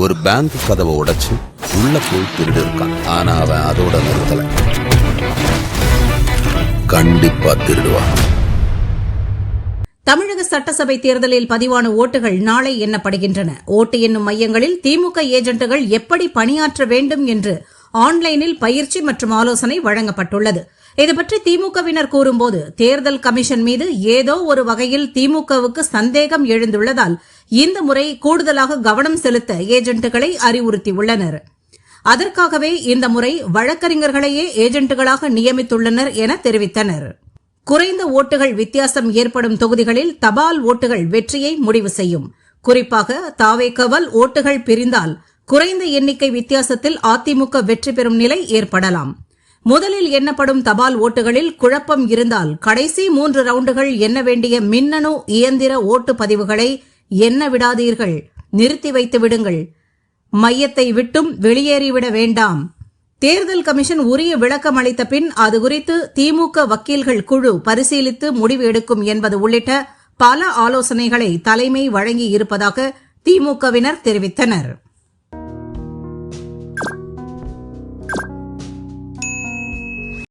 ஒரு பேங்க் கதவை உடைச்சு உள்ள போய் திருடி இருக்கான். ஆனா அவன் அதோட நிறுத்தல, கண்டிப்பா திருடுவான். தமிழக சட்டசபை தேர்தலில் பதிவான ஓட்டுகள் நாளை எண்ணப்படுகின்றன. ஓட்டு எண்ணும் மையங்களில் திமுக ஏஜென்ட்டுகள் எப்படி பணியாற்ற வேண்டும் என்று ஆன்லைனில் பயிற்சி மற்றும் ஆலோசனை வழங்கப்பட்டுள்ளது. இதுபற்றி திமுகவினர் கூறும்போது, தேர்தல் கமிஷன் மீது ஏதோ ஒரு வகையில் திமுகவுக்கு சந்தேகம் எழுந்துள்ளதால் இந்த முறை கூடுதலாக கவனம் செலுத்த ஏஜென்ட்டுகளை அறிவுறுத்தியுள்ளனர். அதற்காகவே இந்த முறை வழக்கறிஞர்களையே ஏஜென்ட்டுகளாக நியமித்துள்ளனர் என தெரிவித்தனர். குறைந்த ஓட்டுகள் வித்தியாசம் ஏற்படும் தொகுதிகளில் தபால் ஓட்டுகள் வெற்றியை முடிவு செய்யும். குறிப்பாக தாவேக்காவால் ஓட்டுகள் பிரிந்தால் குறைந்த எண்ணிக்கை வித்தியாசத்தில் அதிமுக வெற்றி பெறும் நிலை ஏற்படலாம். முதலில் எண்ணப்படும் தபால் ஓட்டுகளில் குழப்பம் இருந்தால் கடைசி 3 ரவுண்டுகள் எண்ண வேண்டிய மின்னணு இயந்திர ஓட்டு பதிவுகளை எண்ண விடாதீர்கள், நிறுத்தி வைத்து விடுங்கள். மையத்தை விட்டும் வெளியேறிவிட வேண்டாம். தேர்தல் கமிஷன் உரிய விளக்கம் அளித்த பின் அது குறித்து திமுக வக்கீல்கள் குழு பரிசீலித்து முடிவு எடுக்கும் என்பது உள்ளிட்ட பல ஆலோசனைகளை தலைமை வழங்கியிருப்பதாக திமுகவினர் தெரிவித்தனர்.